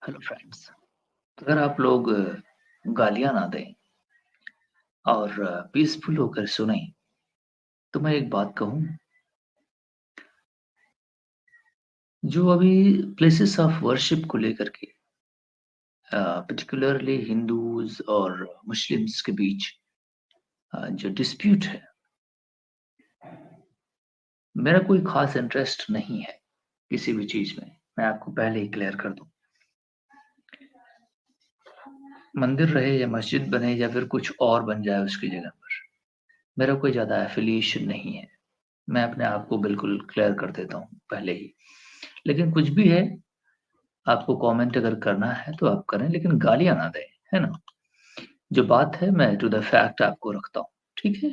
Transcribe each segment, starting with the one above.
Hello friends. अगर आप लोग गालियाँ ना दें और पीसफुल होकर सुनें, तो मैं एक बात कहूँ, जो अभी प्लेसेस ऑफ वर्शिप को लेकर के पर्टिकुलरली हिंदूज़ और मुस्लिम्स के बीच जो डिस्प्यूट है, मेरा कोई ख़ास इंटरेस्ट नहीं है किसी भी चीज़ में। मैं आपको पहले ही क्लियर कर दूँ। मंदिर रहे या मस्जिद बने या फिर कुछ और बन जाए उसकी जगह पर, मेरा कोई ज़्यादा एफ़िलिएशन नहीं है। मैं अपने आप को बिल्कुल क्लियर कर देता हूँ पहले ही। लेकिन कुछ भी है, आपको कमेंट अगर करना है तो आप करें, लेकिन गालियाँ ना दें, है ना? जो बात है मैं टू द फैक्ट आपको रखता हूँ, ठीक है?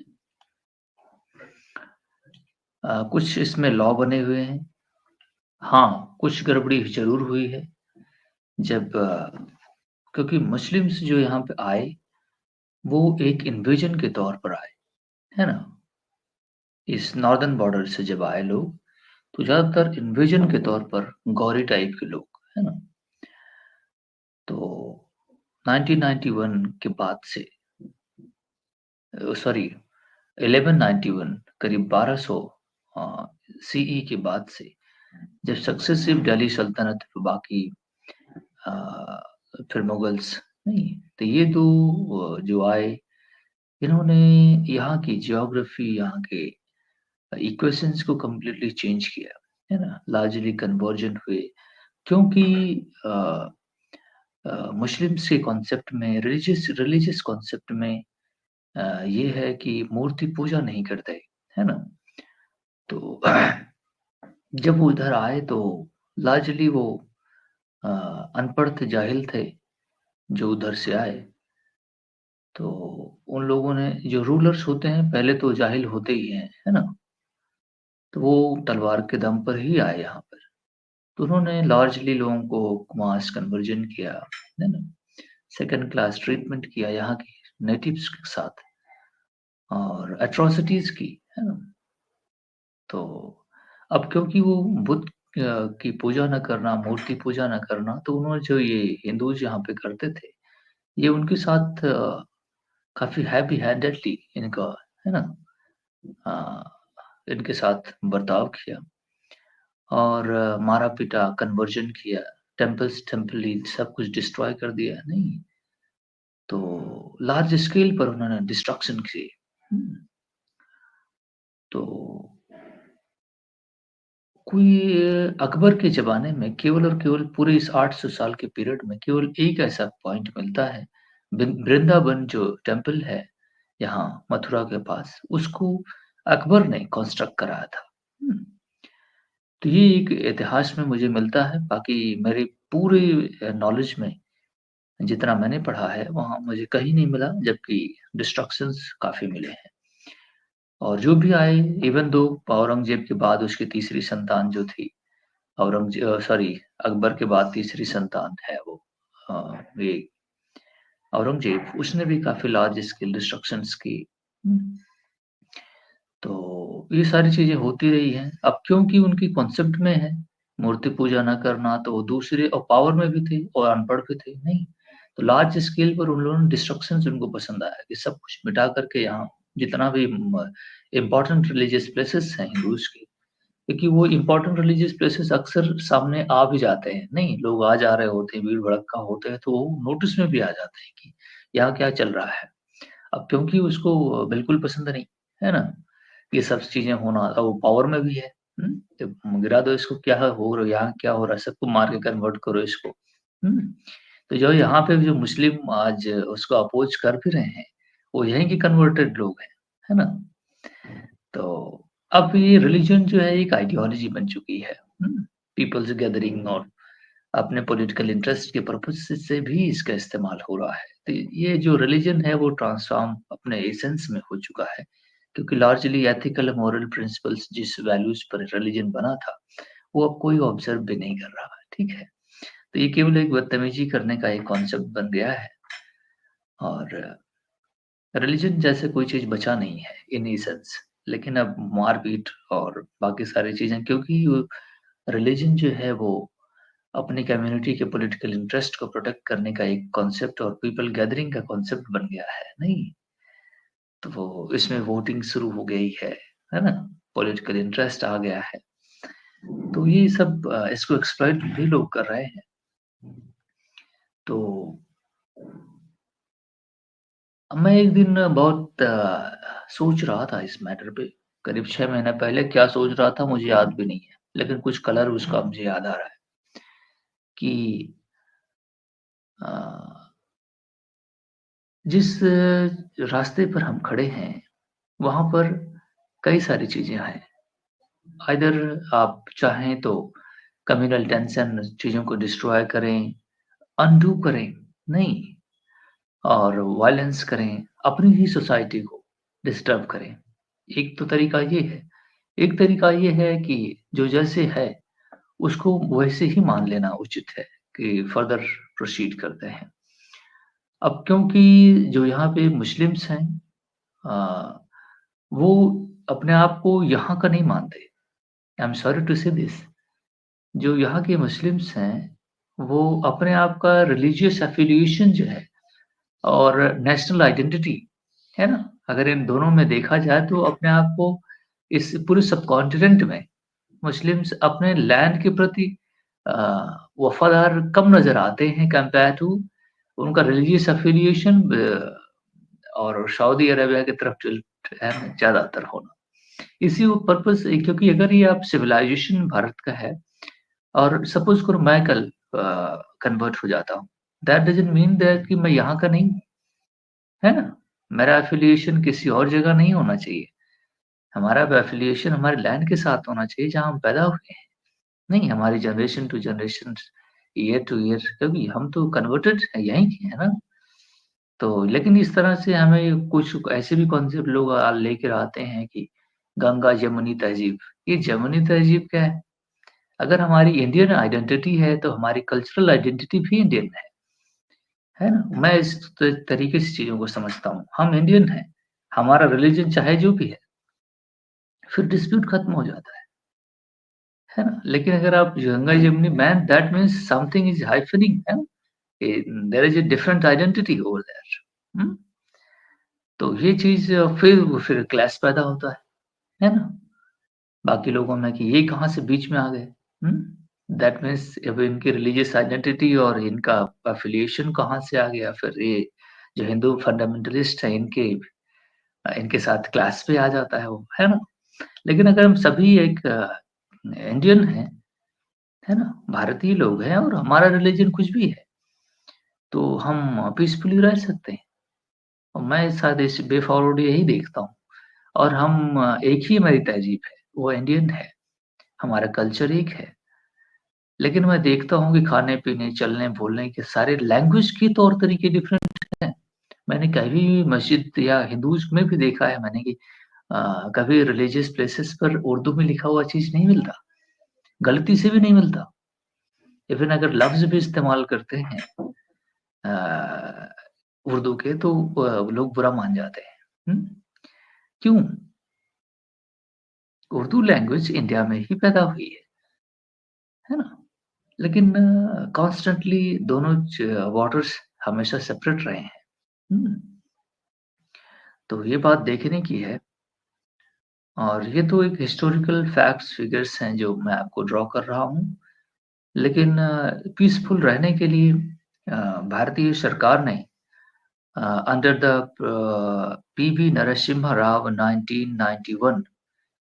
कुछ इसमें लॉ बने हुए हैं। हाँ, कुछ गड़बड़ी ज़रूर हुई है जब क्योंकि मुस्लिम्स जो यहाँ पे आए, वो एक इन्वेजन के तौर पर आए, है ना? इस नॉर्दर्न बॉर्डर से जब आए लोग, तो ज़्यादातर इन्वेजन के तौर पर गौरी टाइप के लोग, है ना? तो 1991 के बाद से सॉरी 1191 करीब 1200 सीई के बाद से जब सक्सेसिव दिल्ली सल्तनत बाकी अ, फिर मुगल्स नहीं, तो ये 2 जो आए, इन्होंने यहाँ की ज्योग्राफी, यहाँ के इक्वेशंस को कंप्लीटली चेंज किया, है ना? लार्जली कन्वर्जन हुए क्योंकि अ मुस्लिम्स के कॉन्सेप्ट में रिलीजियस कॉन्सेप्ट में ये है कि मूर्ति पूजा नहीं करते, है ना? तो जब वो इधर आए तो लार्जली वो अ, अनपढ़ थे, जाहिल थे, जो उधर से आए। तो उन लोगों ने जो रूलर्स होते हैं, पहले तो जाहिल होते ही हैं, है ना? तो वो तलवार के दम पर ही आए यहाँ पर। तो उन्होंने लार्जली लोगों को मास कन्वर्जन किया, है ना? सेकंड क्लास ट्रीटमेंट किया यहाँ के नेटिव्स के साथ और एट्रोसिटीज़ की, है ना? तो अब क्योंकि वो बुत की पूजा ना करना, मूर्ति पूजा ना करना, तो उन्होंने जो ये हिंदूज़ यहाँ पे करते थे, ये उनके साथ काफ़ी हैवी हैंडेडली इनका, है ना? अ, इनके साथ बर्ताव किया और मारा-पीटा, कन्वर्जन किया, टेम्पल सब कुछ डिस्ट्रॉय कर दिया, नहीं? तो लार्ज स्केल पर उन्होंने डिस्ट्रक्शन की। हुँ, तो कोई अकबर के ज़माने में केवल और केवल पूरे इस 800 साल के पीरियड में केवल एक ऐसा पॉइंट मिलता है, वृंदावन जो टेम्पल है यहाँ मथुरा के पास, उसको अकबर ने कंस्ट्रक्ट कराया था। हुँ, तो ये एक इतिहास में मुझे मिलता है, बाकी मेरे पूरे नॉलेज में जितना मैंने पढ़ा है, वहाँ मुझे कहीं नहीं मिला, जबकि डिस्ट्रक्शंस काफ़ी मिले हैं। और जो भी आए, इवन दो औरंगज़ेब के बाद उसकी तीसरी संतान जो थी, सॉरी, अकबर के बाद तीसरी संतान है वो ये औरंगज़ेब, उसने भी काफ़ी लार्ज स्केल डिस्ट्रक्शंस की। हुँ, तो ये सारी चीज़ें होती रही हैं। अब क्योंकि उनकी कॉन्सेप्ट में है, मूर्ति पूजा ना करना, तो वो दूसरे और पावर में भी थे और अनपढ़ भी थे, नहीं? तो लार्ज स्केल पर उन लोगों ने डिस्ट्रक्शंस उनको पसंद आया कि सब कुछ मिटा कर के यहाँ जितना भी इम्पोर्टेंट रिलिजियस प्लेसेस हैं हिंदूज़ के, क्योंकि वो इम्पोर्टेंट रिलीजियस प्लेसेस अक्सर सामने आ भी जाते हैं, नहीं? लोग आ जा रहे होते हैं, भीड़-भड़क्का होते हैं, तो वो नोटिस में भी आ जाते हैं कि यहाँ क्या चल रहा है। अब क्योंकि उसको बिल्कुल पसंद नहीं, है ना? ये सब चीज़ें होना वो पावर में भी है, हुँ? तो गिरा दो इसको, क्या हो रहा है यहाँ, क्या हो रहा है, सबको मार के कन्वर्ट करो इसको, हुँ? तो जो यहाँ पे जो मुस्लिम आज उसको अपोज़ कर भी रहे हैं, वो यहीं के कन्वर्टेड लोग हैं, है ना? तो अब ये रिलिजन जो है एक आइडियोलॉजी बन चुकी है, हुँ? पीपल्स गैदरिंग और अपने पॉलिटिकल इंटरेस्ट के पर्पज़ से भी इसका इस्तेमाल हो रहा है। तो ये जो रिलिजन है वो ट्रांसफ़ॉर्म अपने एसेंस में हो चुका है, क्योंकि लार्जली एथिकल मॉरल प्रिंसिपल्स जिस वैल्यूज़ पर रिलिजन बना था, वो अब कोई ऑब्ज़र्व भी नहीं कर रहा है, ठीक है? तो ये केवल एक बदतमीज़ी करने का एक कॉन्सेप्ट बन गया है और रिलिजन जैसे कोई चीज़ बचा नहीं है इन एसेंस। लेकिन अब मार-पीट और बाकी सारी चीज़ें, क्योंकि रिलिजन जो है वो अपनी कम्युनिटी के पॉलिटिकल इंटरेस्ट को प्रोटेक्ट करने का एक कॉन्सेप्ट और पीपल गैदरिंग का कॉन्सेप्ट बन गया है, नहीं? तो वो इसमें वोटिंग शुरू हो गई है ना? पॉलिटिकल इंटरेस्ट आ गया है। तो ये सब इसको एक्सप्लॉइट भी लोग कर रहे हैं। तो मैं एक दिन बहुत सोच रहा था इस मैटर पे, करीब 6 महीने पहले क्या सोच रहा था मुझे याद भी नहीं है, लेकिन कुछ कलर उसका मुझे याद आ रहा है कि अ, जिस रास्ते पर हम खड़े हैं, वहाँ पर कई सारी चीज़ें हैं। आइदर आप चाहें तो कम्युनल टेंशन चीज़ों को डिस्ट्रॉय करें, अनडू करें, नहीं, और वायलेंस करें, अपनी ही सोसाइटी को डिस्टर्ब करें। एक तो तरीका ये है। एक तरीका ये है कि जो जैसे है, उसको वैसे ही मान लेना उचित है कि फर्दर प्रोसीड करते हैं। अब क्योंकि जो यहाँ पे मुस्लिम्स हैं अ, वो अपने आप को यहाँ का नहीं मानते। आई एम सॉरी टू से दिस। जो यहाँ के मुस्लिम्स हैं, वो अपने आप का रिलीजियस एफिलिएशन जो है और नेशनल आइडेंटिटी, है ना? अगर इन दोनों में देखा जाए तो अपने आप को इस पूरे सबकॉन्टिनेंट में मुस्लिम्स अपने लैंड के प्रति अ, वफ़ादार कम नज़र आते हैं कंपेयर टू उनका रिलीजियस एफिलिएशन और सऊदी अरेबिया की तरफ टिल्ट है ना ज़्यादातर होना। इसी वो पर्पज़ क्योंकि अगर ये आप सिविलाइज़ेशन भारत का है और सपोज़ करो मैं कल कन्वर्ट हो जाता हूँ, दैट डज़न्ट मीन दैट कि मैं यहाँ का नहीं हूँ, है ना? मेरा एफिलिएशन किसी और जगह नहीं होना चाहिए। हमारा एफिलिएशन हमारे लैंड के साथ होना चाहिए जहाँ हम पैदा हुए हैं। नहीं हमारी generation to generation, year to year, क्योंकि हम तो कन्वर्टेड हैं, यहीं के हैं ना। तो लेकिन इस तरह से हमें कुछ ऐसे भी कॉन्सेप्ट लोग लेकर आते हैं कि गंगा जमुनी तहज़ीब। ये जमुनी तहज़ीब क्या है? अगर हमारी इंडियन आइडेंटिटी है तो हमारी कल्चरल आइडेंटिटी भी इंडियन है ना? मैं इस तरीके से चीज़ों को समझता हूँ। हम इंडियन हैं, हमारा रिलिजन चाहे जो भी है, फिर डिस्प्यूट खत्म हो जाता है ना? लेकिन अगर आप Ganga Jamuni man that means something is hyphening, है ना? There is a different identity over there. हुँ? तो ये चीज़ फिर क्लैश पैदा होता है ना? बाकी लोगों में कि ये कहाँ से बीच में आ गए? हुँ? दैट मीन्स अब इनकी रिलीजियस आइडेंटिटी और इनका एफिलिएशन कहाँ से आ गया? फिर ये जो हिंदू फंडामेंटलिस्ट हैं इनके साथ क्लैश पे आ जाता है वो, है ना? लेकिन अगर हम सभी एक इंडियन हैं, है ना? भारतीय लोग हैं और हमारा रिलीजन कुछ भी है, तो हम पीसफुली रह सकते हैं। और मैं शायद इस वे फॉरवर्ड यही देखता हूँ और हम एक ही हमारी तहज़ीब है, वो इंडियन है, हमारा कल्चर एक है। लेकिन मैं देखता हूँ कि खाने-पीने, चलने-बोलने के सारे लैंग्वेज के तौर-तरीके डिफरेंट हैं। मैंने कभी मस्जिद या हिंदूज़ में भी देखा है मैंने कि कभी रिलीजियस प्लेसेस पर उर्दू में लिखा हुआ चीज़ नहीं मिलता, गलती से भी नहीं मिलता। इवन अगर लफ्ज़ भी इस्तेमाल करते हैं अ, उर्दू के तो लोग बुरा मान जाते हैं। हुँ? क्यों? उर्दू लैंग्वेज इंडिया में ही पैदा हुई है ना? लेकिन कॉन्स्टेंटली दोनों वाटर्स हमेशा सेपरेट रहे हैं। हुँ, तो ये बात देखने की है और ये तो एक हिस्टोरिकल फैक्ट्स फिगर्स हैं जो मैं आपको ड्रॉ कर रहा हूँ। लेकिन पीसफुल रहने के लिए भारतीय सरकार ने under the PV Narasimha Rao 1991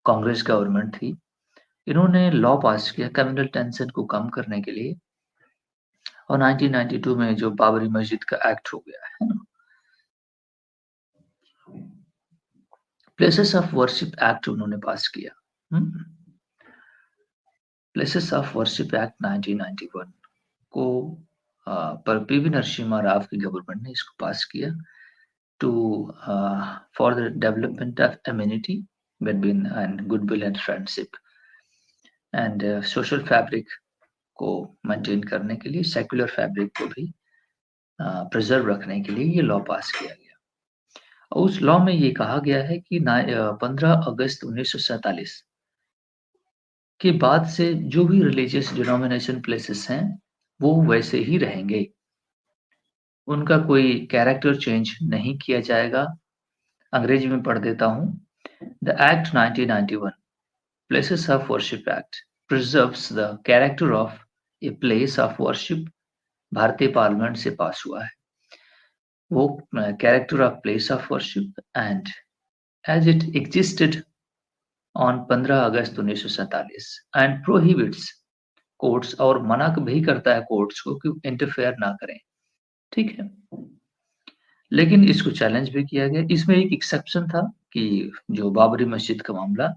Congress government थी। इन्होंने लॉ पास किया कम्युनल टेंशन को कम करने के लिए और 1992 में जो बाबरी मस्जिद का एक्ट हो गया, है ना? प्लेसेस ऑफ वर्शिप एक्ट उन्होंने पास किया। हुँ? प्लेसेस ऑफ वर्शिप एक्ट 1991 को पर पीवी नरसिम्हा राव की गवर्नमेंट ने इसको पास किया to for the development of amity between and goodwill and friendship and social fabric को मेंटेन करने के लिए सेक्युलर फैब्रिक को भी प्रिजर्व रखने के लिए ये लॉ पास किया गया। और उस लॉ में ये कहा गया है कि 15 अगस्त 1947 के बाद से जो भी रिलीजियस डिनोमिनेशन प्लेसेस हैं, वो वैसे ही रहेंगे। उनका कोई कैरेक्टर चेंज नहीं किया जाएगा। अंग्रेजी में पढ़ देता हूँ। The act 1991 Places of Worship Act preserves the character of a place of worship। भारतीय पार्लियामेंट से पास हुआ है वो character of place of worship and as it existed on 15 August 1947 and prohibits courts और मना भी करता है कोर्ट्स को कि इंटरफेयर ना करें। ठीक है, लेकिन इसको चैलेंज भी किया गया। इसमें एक एक्सेप्शन था कि जो बाबरी मस्जिद का मामला,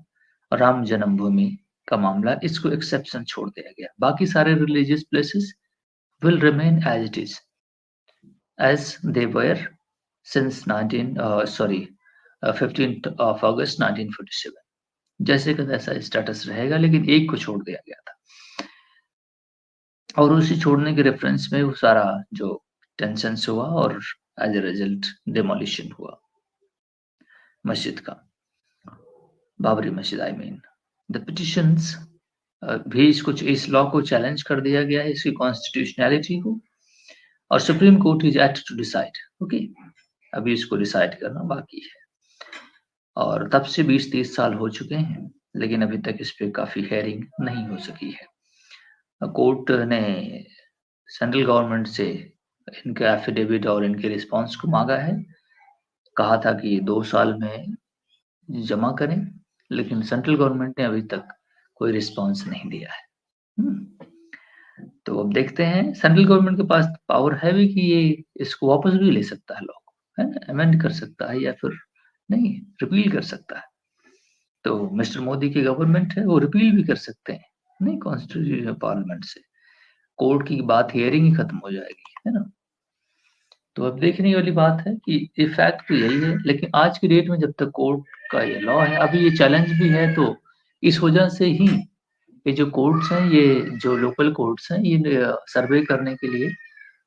राम जन्मभूमि का मामला, इसको एक्सेप्शन छोड़ दिया गया। बाकी सारे religious places will remain as it is, as they were since 15th of August 1947। जैसे का तैसा स्टेटस रहेगा, लेकिन एक को छोड़ दिया गया था और उसी छोड़ने के रेफरेंस में वो सारा जो टेंशन्स हुआ और एज ए रिजल्ट डिमोलिशन हुआ मस्जिद का, बाबरी मस्जिद आई मीन। द पिटिशंस भी इस लॉ को चैलेंज कर दिया गया है, इसकी कॉन्स्टिट्यूशनैलिटी को, और supreme court is at to decide. Okay, अभी इसको डिसाइड करना बाकी है और तब से 20-30 साल हो चुके हैं, लेकिन अभी तक इस पे काफी हेयरिंग नहीं हो सकी है। कोर्ट ने सेंट्रल गवर्नमेंट से इनके एफिडेविट और इनके रिस्पांस को मांगा है, कहा था कि 2 साल में जमा करें, लेकिन सेंट्रल गवर्नमेंट ने अभी तक कोई रिस्पांस नहीं दिया है। तो अब देखते हैं, सेंट्रल गवर्नमेंट के पास पावर है भी कि ये इसको वापस भी ले सकता है, लॉ को, है ना, अमेंड कर सकता है या फिर नहीं रिपील कर सकता है। तो मिस्टर मोदी की गवर्नमेंट है, वो रिपील भी कर सकते हैं, नहीं कॉन्स्टिट्यूशन पार्लियामेंट से। कोर्ट की बात हियरिंग ही खत्म हो जाएगी, है ना। तो अब देखने वाली बात है कि इफेक्ट तो यही है, लेकिन आज की डेट में जब तक कोर्ट का ये लॉ है, अभी ये चैलेंज भी है, तो इस वजह से ही ये जो कोर्ट्स हैं, ये जो लोकल कोर्ट्स हैं, ये सर्वे करने के लिए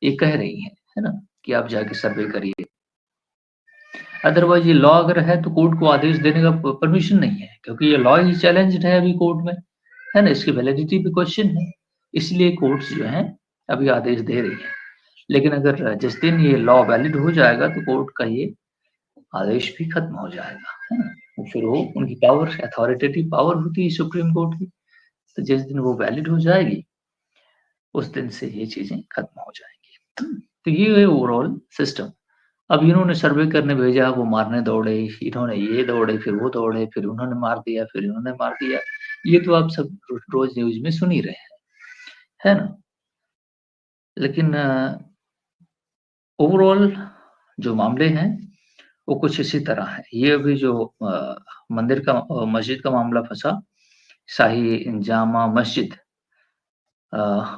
ये कह रही हैं, है ना, कि आप जाके सर्वे करिए। अदरवाइज ये लॉ अगर है तो कोर्ट को आदेश देने का परमिशन नहीं है, क्योंकि ये लॉ ही चैलेंज्ड है अभी कोर्ट में, है ना, इसकी वैलिडिटी पे क्वेश्चन है, इसलिए कोर्ट्स जो हैं अभी आदेश दे रही हैं। लेकिन अगर जिस दिन ये लॉ वैलिड हो जाएगा तो कोर्ट का ये आदेश भी खत्म हो जाएगा, है ना। तो फिर वो उनकी पावर, अथॉरिटेटिव पावर होती है सुप्रीम कोर्ट की, तो जिस दिन वो वैलिड हो जाएगी उस दिन से ये चीजें खत्म हो जाएंगी। तो ये है ओवरऑल सिस्टम। अब इन्होंने सर्वे करने भेजा, वो मारने दौड़े, इन्होंने ये दौड़े, फिर वो दौड़े, फिर उन्होंने मार दिया, फिर इन्होंने मार दिया। ये तो आप सब रोज न्यूज में सुन ही रहे हैं, है ना। लेकिन ओवरऑल जो मामले हैं वो कुछ इसी तरह है। ये अभी जो मस्जिद का मामला फंसा, शाही जामा मस्जिद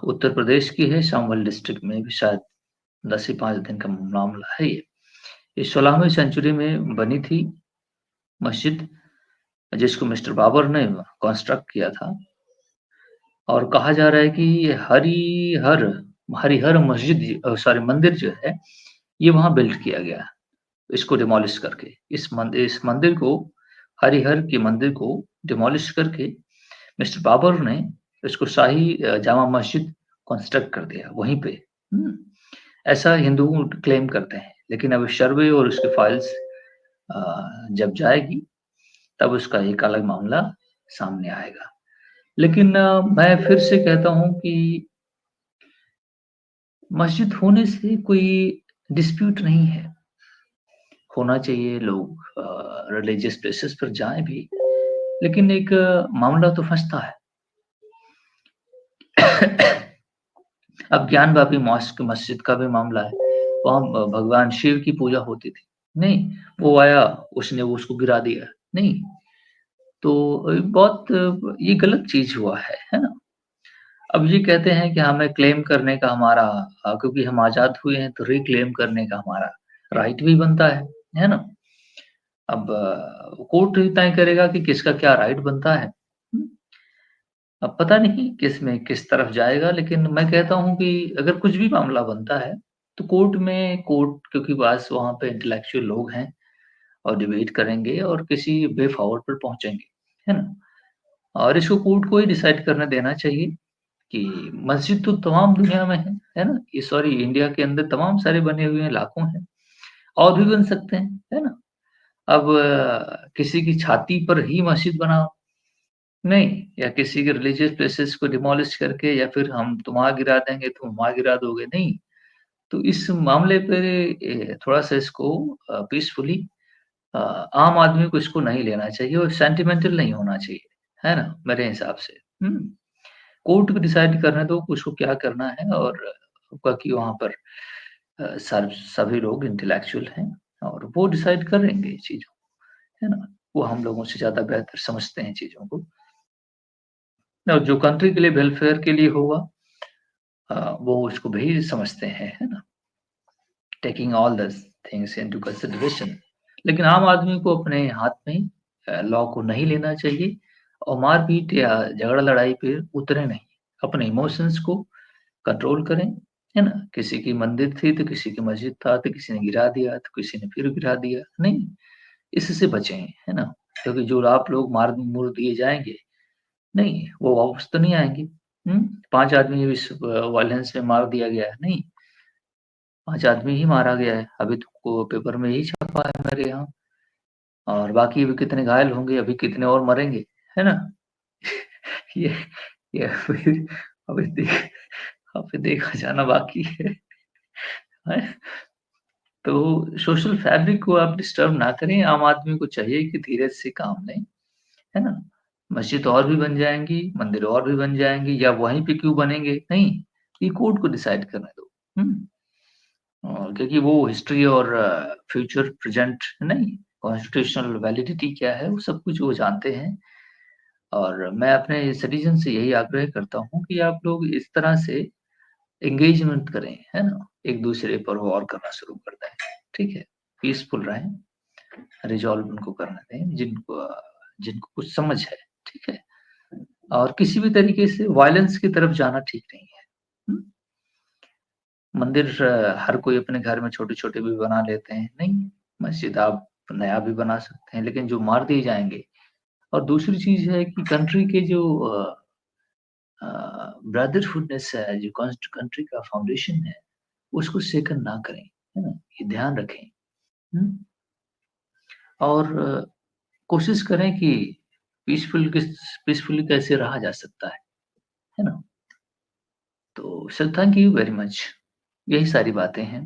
उत्तर प्रदेश की है, संभल डिस्ट्रिक्ट में भी, शायद 10 से 5 दिन का मामला है ये 16वीं सेंचुरी में बनी थी मस्जिद, जिसको मिस्टर बाबर ने कंस्ट्रक्ट किया था, और कहा जा रहा है कि ये हरिहर मंदिर जो है, ये वहां बिल्ड किया गया, इसको डिमोलिश करके, इस मंदिर को, हरिहर के मंदिर को डिमोलिश करके मिस्टर बाबर ने इसको शाही जामा मस्जिद कंस्ट्रक्ट कर दिया वहीं पे। ऐसा हिंदू क्लेम करते हैं, लेकिन अब सर्वे और उसके फाइल्स जब जाएगी तब उसका एक अलग मामला सामने आएगा। लेकिन मैं फिर से कहता हूं कि मस्जिद होने से कोई डिस्प्यूट नहीं है, होना चाहिए, लोग रिलीजियस प्लेसेस पर जाएं भी, लेकिन एक मामला तो फंसता है। अब ज्ञानवापी मॉस्क मस्जिद का भी मामला है, वहां भगवान शिव की पूजा होती थी, नहीं, वो आया, उसने उसको गिरा दिया, नहीं, तो बहुत ये गलत चीज हुआ है ना। अब ये कहते हैं कि हमें क्लेम करने का हमारा, क्योंकि हम आजाद हुए हैं तो रिक्लेम करने का हमारा राइट भी बनता है ना। अब कोर्ट ही तय करेगा कि किसका क्या राइट बनता है। अब पता नहीं किस में किस तरफ जाएगा, लेकिन मैं कहता हूँ कि अगर कुछ भी मामला बनता है तो कोर्ट क्योंकि पास वहां पे इंटेलेक्चुअल लोग हैं और डिबेट करेंगे और किसी वे फॉरवर्ड पर पहुंचेंगे, है ना। और इसको कोर्ट को ही डिसाइड करने देना चाहिए कि मस्जिद तो तमाम दुनिया में है ना? ये सॉरी इंडिया के अंदर तमाम सारे बने हुए हैं, लाखों हैं, और भी बन सकते हैं, है ना? अब किसी की छाती पर ही मस्जिद बनाओ, नहीं, या किसी के रिलीजियस प्लेसेस को डिमोलिश करके या फिर हम तुम वहाँ गिरा देंगे, तुम वहाँ गिरा दोगे, नहीं। तो इस मामले पे थोड़ा-सा इसको पीसफुली आम आदमी को इसको नहीं लेना चाहिए और सेंटिमेंटल नहीं होना चाहिए, है ना? मेरे हिसाब से। हुँ। कोर्ट को डिसाइड करने दो कि उसको क्या करना है और बाकी वहाँ पर सभी लोग इंटेलेक्चुअल हैं और वो डिसाइड करेंगे चीज़ों को, है ना? वो हम लोगों से ज़्यादा बेहतर समझते हैं चीज़ों को। और जो कंट्री के लिए वेलफेयर के लिए होगा वो उसको वही समझते हैं, है ना? Taking all the things into consideration. लेकिन आम आदमी को अपने हाथ में लॉ को नहीं लेना चाहिए और मार-पीट या झगड़ा-लड़ाई पे उतरे नहीं। अपने इमोशंस को कंट्रोल करें, है ना? किसी की मंदिर थी, तो किसी की मस्जिद था, तो किसी ने गिरा दिया, तो किसी ने फिर गिरा दिया। नहीं, इससे बचें, है ना? क्योंकि जो आप लोग मार-मुर दिए जाएँगे, नहीं, वो वापस तो नहीं आएँगे। हुँ? 5 आदमी इस वायलेंस में मार दिया गया है, नहीं, 5 आदमी ही मारा गया है। अभी तो पेपर में यही छपा है मेरे यहाँ और बाकी अभी कितने घायल होंगे, अभी कितने और मरेंगे, है ना? ये ये अभी अभी देख अभी देखा जाना बाकी है। हैं? तो सोशल फैब्रिक को आप डिस्टर्ब ना करें, आम आदमी को चाहिए कि धीरे से काम लें, है ना? मस्जिद और भी बन जाएँगी, मंदिर और भी बन जाएँगी या वहीं पे क्यों बनेंगे? नहीं, ये कोर्ट को डिसाइड करने दो। हुँ? क्योंकि वो हिस्ट्री और फ्यूचर प्रेज़ेंट नहीं, कॉन्स्टिट्यूशनल वैलिडिटी क्या है, वो सब कुछ वो जानते हैं और मैं अपने सिटीज़न से यही आग्रह करता हूँ कि आप लोग इस तरह से एंगेजमेंट करें, है ना? एक-दूसरे पर वॉर करना शुरू कर दें, ठीक है? पीसफुल रहें, रिज़ॉल्व उनको करने दें जिनको कुछ समझ है, ठीक है? और किसी भी तरीके से वायलेंस की तरफ जाना ठीक नहीं है। हुँ? मंदिर हर कोई अपने घर में छोटे-छोटे भी बना लेते हैं, नहीं, मस्जिद आप नया भी बना सकते हैं, लेकिन जो मार दिए जाएँगे और दूसरी चीज़ है कि कंट्री के जो अ, ब्रदरहुडनेस है, जो कंट्री का फाउंडेशन है, उसको शेकन ना करें, है ना? ये ध्यान रखें। हुँ? और कोशिश करें कि पीसफुली कैसे रहा जा सकता है ना? तो sir thank you very much. यही सारी बातें हैं।